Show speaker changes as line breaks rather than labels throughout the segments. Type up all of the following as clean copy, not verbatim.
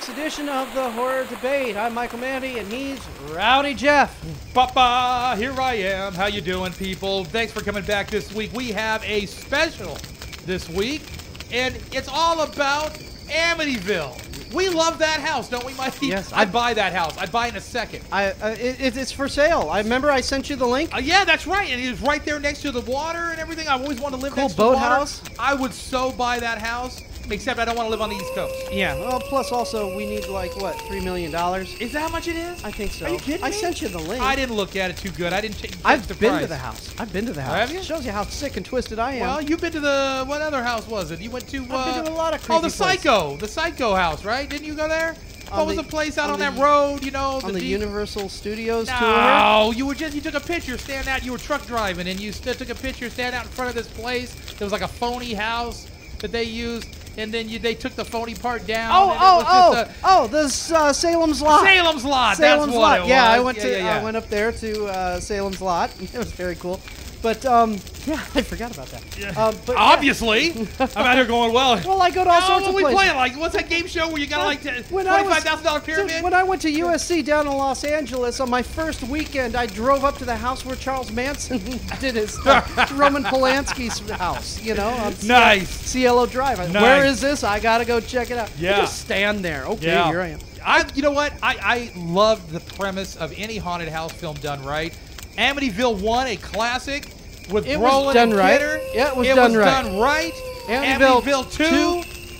week's edition of the Horror Debate. I'm Michael Mandy, and he's Rowdy Jeff.
Papa, here I am. How you doing, people? Thanks for coming back this week. We have a special this week, and it's all about Amityville. We love that house, don't we, Mikey?
Yes.
I'd buy that house. I'd buy it in a second.
It's for sale. I remember I sent you the link.
Yeah, that's right. And it was right there next to the water and everything. I've always wanted to live
Cool
next to the water.
boathouse.
I would so buy that house, except I don't want to live on the East Coast.
Yeah. Well, plus also we need like what, $3 million?
Is that how much it is?
I think so.
Are you kidding me?
I sent you the link.
I didn't look at it too good. I didn't check
I've
the
been
price.
to the house. I've been to the house.
Have you?
Shows you how sick and twisted I am.
Well, you've been to the, what other house was it? You went to,
I've been to a lot of
oh,
creepy
the Psycho. The Psycho house, right? Didn't you go there? What was the place out on that road, you know?
On the Universal Studios tour?
No, you took a picture standing out, you were truck driving, and you took a picture standing out in front of this place. There was like a phony house that they used, and then they took the phony part down.
Salem's Lot.
Salem's Lot,
Salem's
that's what
Lot.
it was.
Yeah, I went up there to Salem's Lot. It was very cool. But yeah, I forgot about that.
Yeah.
But
obviously, I'm out here going well.
Well, I go to all sorts of
what we
places.
playing? Like, what's that game show where you got like $25,000 pyramid?
When I went to USC down in Los Angeles on my first weekend, I drove up to the house where Charles Manson did his Roman Polanski's house. You know, on
Nice.
Cielo Drive.
Nice.
Where is this? I gotta go check it out.
Yeah.
You just stand there. Okay,
Yeah.
here I am.
You know what? I love the premise of any haunted house film done right. Amityville 1, a classic with
It was
Brolin
done
and
right.
Kidder.
Yeah, it was done right.
done right.
Amityville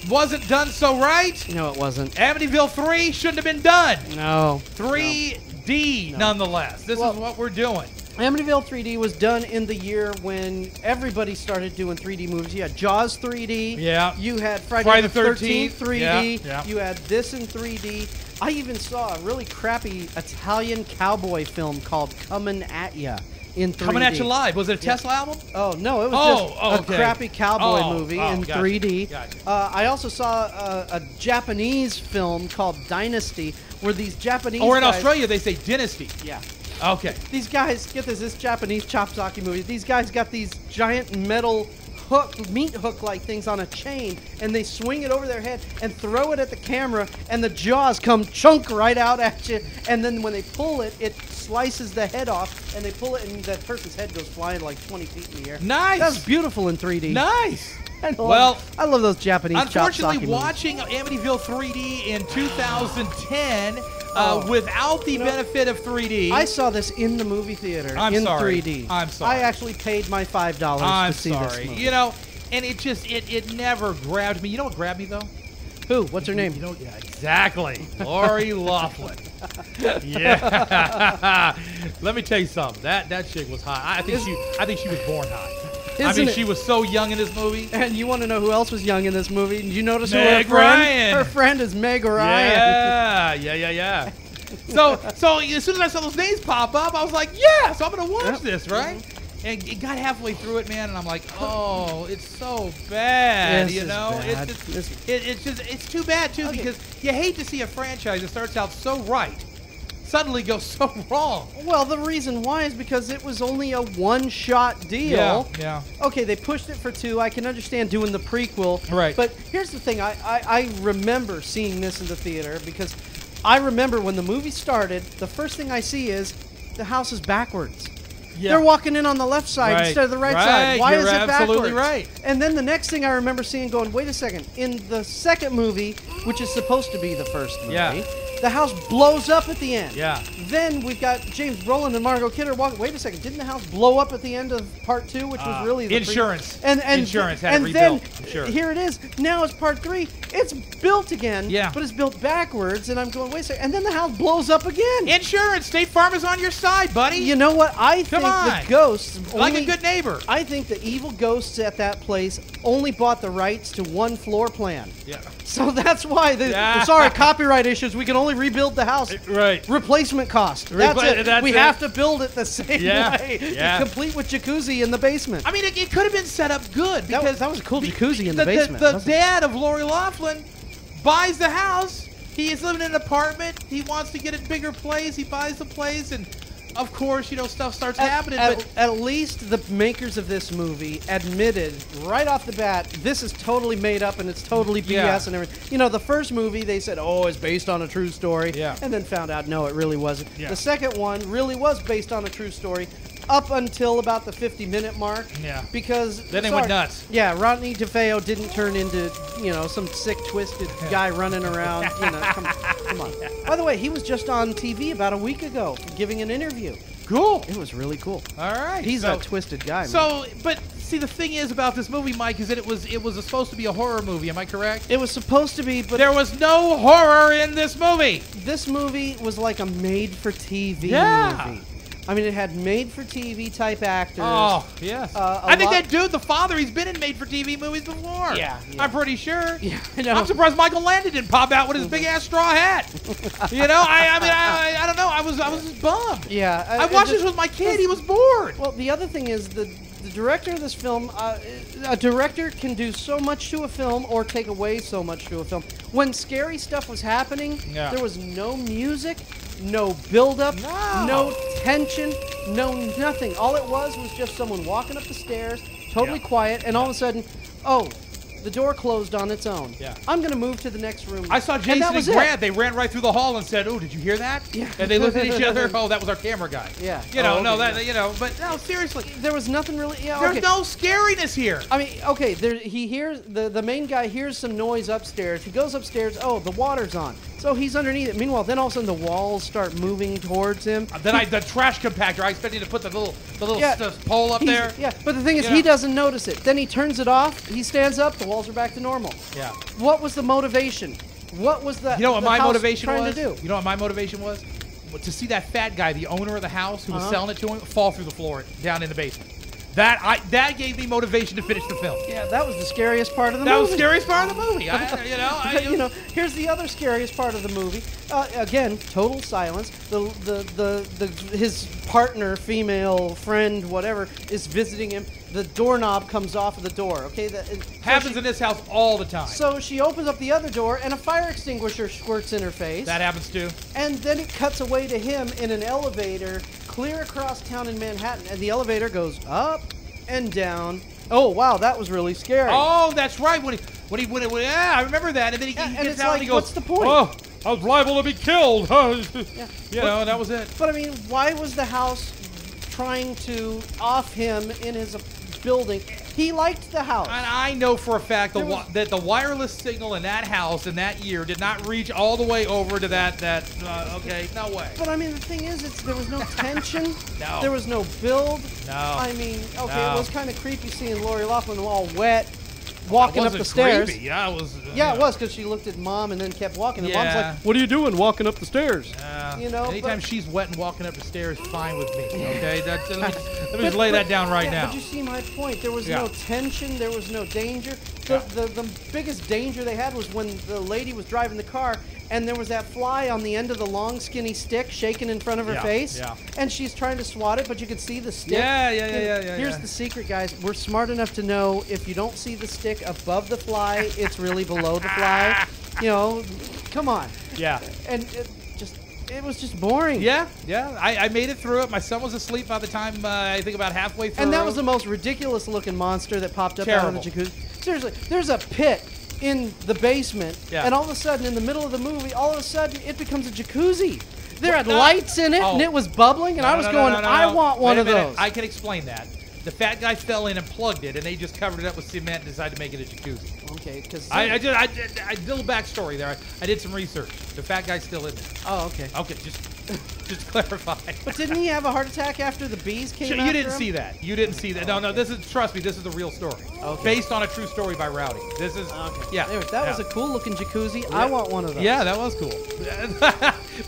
2 wasn't done so right.
No, it wasn't.
Amityville 3 shouldn't have been done.
No.
3D, nonetheless. This is what we're doing.
Amityville 3D was done in the year when everybody started doing 3D movies. You had Jaws 3D.
Yeah.
You had Friday the 13th 3D.
Yeah.
You had this in 3D. I even saw a really crappy Italian cowboy film called Comin' At Ya in 3D.
Coming at you live. Was it a Tesla album?
Oh, no, it was just a crappy cowboy movie in
gotcha,
3D.
gotcha.
I also saw a Japanese film called Dynasty where these Japanese
Or in
guys,
Australia, they say Dynasty.
Yeah.
Okay.
These guys, get this Japanese chopsaki movie. These guys got these giant metal meat hook-like things on a chain, and they swing it over their head and throw it at the camera, and the jaws come chunk right out at you. And then when they pull it, it slices the head off, and they pull it, and that person's head goes flying like 20 feet in the air.
Nice.
That's beautiful in 3D.
Nice.
I love those Japanese
unfortunately,
chopsaki
watching Amityville 3D in 2010 without the benefit of 3D.
I saw this in the movie theater in 3D.
I'm sorry.
I actually paid my $5
I'm
to see
sorry.
this movie.
You know, and it never grabbed me. You know what grabbed me, though?
Who? What's her name?
You know, yeah, exactly. Lori Loughlin. Yeah. Let me tell you something. That chick was hot. I think she was born hot. She was so young in this movie.
And you want to know who else was young in this movie? Did you notice who
Meg
her friend?
Ryan.
Her friend is Meg Ryan.
Yeah. So as soon as I saw those names pop up, I was like, yeah. So I'm gonna watch this, right? And it got halfway through it, man, and I'm like, oh, it's so bad,
This
you
is
know?
bad.
It's too bad too, because you hate to see a franchise that starts out so right suddenly goes so wrong.
Well, the reason why is because it was only a one-shot deal.
Yeah.
Okay, they pushed it for 2. I can understand doing the prequel.
Right.
But here's the thing. I remember seeing this in the theater because I remember when the movie started, the first thing I see is the house is backwards.
Yeah.
They're walking in on the left side
Right.
instead of the right side. Why
You're
is it backwards?
absolutely right.
And then the next thing I remember seeing going, wait a second. In the second movie, which is supposed to be the first movie, the house blows up at the end.
Yeah.
Then we've got James Brolin and Margot Kidder walking. Wait a second. Didn't the house blow up at the end of part 2, which was really the
insurance.
Insurance
had
and
it
then
rebuilt. Sure.
here it is. Now it's part 3. It's built again.
Yeah.
But it's built backwards. And I'm going, wait a second. And then the house blows up again.
Insurance. State Farm is on your side, buddy.
You know what? I think the ghosts
like a good neighbor.
I think the evil ghosts at that place only bought the rights to one floor plan.
Yeah.
So that's why sorry, copyright issues. We can only rebuild the house.
Right.
Replacement cost. That's it. We have to build it the same way.
Yeah.
Complete with jacuzzi in the basement.
I mean, it could have been set up good because
that was a cool jacuzzi in the basement.
The dad of Lori Loughlin buys the house. He is living in an apartment. He wants to get a bigger place. He buys the place, and of course, stuff starts happening. But
At least the makers of this movie admitted right off the bat, this is totally made up and it's totally BS
Yeah.
and everything. The first movie, they said, oh, it's based on a true story.
Yeah.
And then found out, no, it really wasn't.
Yeah.
The second one really was based on a true story up until about the 50-minute mark.
Yeah.
Because...
Then they went nuts.
Yeah, Rodney DeFeo didn't turn into, some sick, twisted guy running around. Come on. By the way, he was just on TV about a week ago giving an interview.
cool.
It was really cool.
All right.
He's a twisted guy, man.
So, but see, the thing is about this movie, Mike, is that it was supposed to be a horror movie. Am I correct?
It was supposed to be, but
There was no horror in this movie.
this movie was like a made-for-TV
Yeah.
movie. I mean, it had made-for-TV type actors.
Oh, yes.
A
I think
lot-
that dude, the father, he's been in made-for-TV movies before.
Yeah.
I'm pretty sure.
Yeah, I know.
I'm surprised Michael Landon didn't pop out with his big-ass straw hat. I don't know. I was just bummed.
Yeah.
I watched this with my kid. He was bored.
Well, the other thing is the director of this film, a director can do so much to a film or take away so much to a film. When scary stuff was happening,
Yeah.
there was no music, no build-up, no tension, no nothing. All it was just someone walking up the stairs, totally
Yeah.
quiet, and all of a sudden, oh, the door closed on its own.
Yeah.
I'm going to move to the next room.
I saw Jason
that
and
was it.
Grant. They ran right through the hall and said, "Oh, did you hear that?"
Yeah.
And they looked at each other. Oh, that was our camera guy.
Yeah.
No,
Oh, okay,
that
yeah.
But no, seriously,
There was nothing really. Yeah,
there's
okay.
no scariness here.
I mean, okay, he hears, the main guy hears some noise upstairs. He goes upstairs, oh, the water's on. So he's underneath it. Meanwhile, then all of a sudden the walls start moving towards him.
Then the trash compactor. I expected to put the little
Yeah.
pole up
He's-
there.
Yeah, but the thing is,
You know.
he doesn't notice it. Then he turns it off, he stands up, the walls are back to normal.
Yeah.
What was the motivation? What was the
You know what
the
my
house
motivation
trying
was?
to do?
You know what my motivation was? To see that fat guy, the owner of the house who was
Uh-huh.
selling it to him, fall through the floor down in the basement. That gave me motivation to finish the film.
Yeah, that was the scariest part of the
That
movie.
was the scariest part of the movie.
Here's the other scariest part of the movie. Again, total silence. His partner, female friend, whatever, is visiting him. The doorknob comes off of the door. Okay,
happens in this house all the time.
So she opens up the other door, and a fire extinguisher squirts in her face.
That happens too.
And then it cuts away to him in an elevator, clear across town in Manhattan, and the elevator goes up and down. Oh wow, that was really scary.
Oh, that's right. When yeah, I remember that. And then he
Yeah, and
gets
it's
out
like,
and he goes,
what's the point?
"Oh, I was liable to be killed."
Yeah.
And that was it.
But I mean, why was the house trying to off him in his building? He liked the house.
And I know for a fact
There was-
that the wireless signal in that house in that year did not reach all the way over to that. Okay, no way.
But I mean, the thing is, there was no tension.
No.
There was no build.
No.
I mean, okay,
No.
it was kind of creepy seeing Lori Loughlin all wet, walking
It
up the
wasn't
stairs.
creepy. Yeah, it was.
Yeah, it was because she looked at Mom and then kept walking. And Mom's
Yeah.
like, "What are you doing walking up the stairs?" You know,
anytime
but-
she's wet and walking up the stairs, fine with me. Okay, let me just lay that down right now.
But you see my point. There was
Yeah.
no tension. There was no danger. The biggest danger they had was when the lady was driving the car and there was that fly on the end of the long, skinny stick shaking in front of her
Yeah,
face.
yeah.
And she's trying to swat it, but you could see the stick.
Yeah.
Here's the secret, guys. We're smart enough to know if you don't see the stick above the fly, it's really below the fly. Come on.
Yeah.
And it was just boring.
Yeah. I made it through it. My son was asleep by the time I think about halfway through.
And that was the most ridiculous looking monster that popped up out of the
Terrible.
jacuzzi. Seriously, there's a pit in the basement,
Yeah.
and all of a sudden, in the middle of the movie, all of a sudden, it becomes a jacuzzi. There had
No.
lights in it,
Oh.
and it was bubbling, and I was going, I want one
Wait a
of
minute.
those.
I can explain that. The fat guy fell in and plugged it, and they just covered it up with cement and decided to make it a jacuzzi.
Okay, because
I did a little backstory there. I did some research. The fat guy's still in there.
oh, okay.
Okay, just clarify.
But didn't he have a heart attack after the bees came
You
after
didn't
him?
see that. You didn't see that. No. This is, trust me, this is the real story.
Okay.
Based on a true story by Rowdy. This is,
Okay.
yeah.
Anyways, that was a cool looking jacuzzi. I want one of those.
Yeah, that was cool.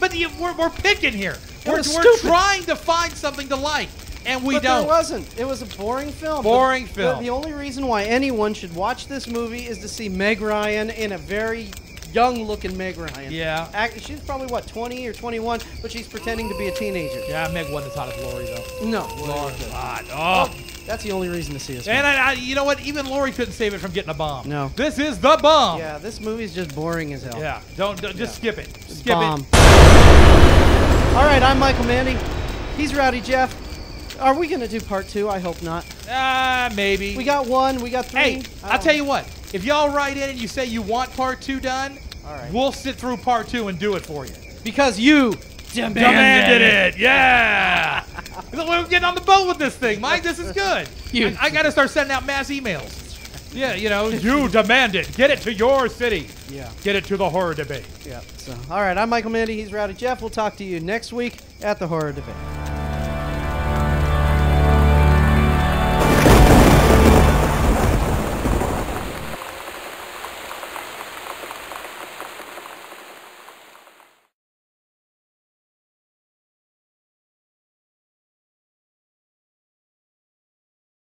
But we're picking here. We're
was stupid.
trying to find something to like, and we
But
don't.
there wasn't. It was a boring film.
Boring film.
The only reason why anyone should watch this movie is to see Meg Ryan in a very young-looking Meg Ryan.
Yeah.
She's probably, 20 or 21, but she's pretending to be a teenager.
Yeah, Meg wasn't as hot as Lori, though.
No.
Lori's hot. Oh.
That's the only reason to see this
And
movie.
you know what? Even Lori couldn't save it from getting a bomb.
No.
This is the bomb.
Yeah, this movie's just boring as hell.
Yeah. Don't just skip it. Skip
Bomb.
it.
All right, I'm Michael Mandy. He's Rowdy Jeff. Are we going to do part 2? I hope not.
Maybe.
We got 1. We got 3.
Hey, I'll tell you what. If y'all write in and you say you want part 2 done,
all right,
we'll sit through part 2 and do it for you.
Because you
demanded it. Yeah. We're getting on the boat with this thing, Mike. This is good. I got to start sending out mass emails. Yeah, you know, you demand it. Get it to your city.
Yeah.
Get it to the horror debate.
Yeah. So, all right, I'm Michael Mandy. He's Rowdy Jeff. We'll talk to you next week at the Horror Debate.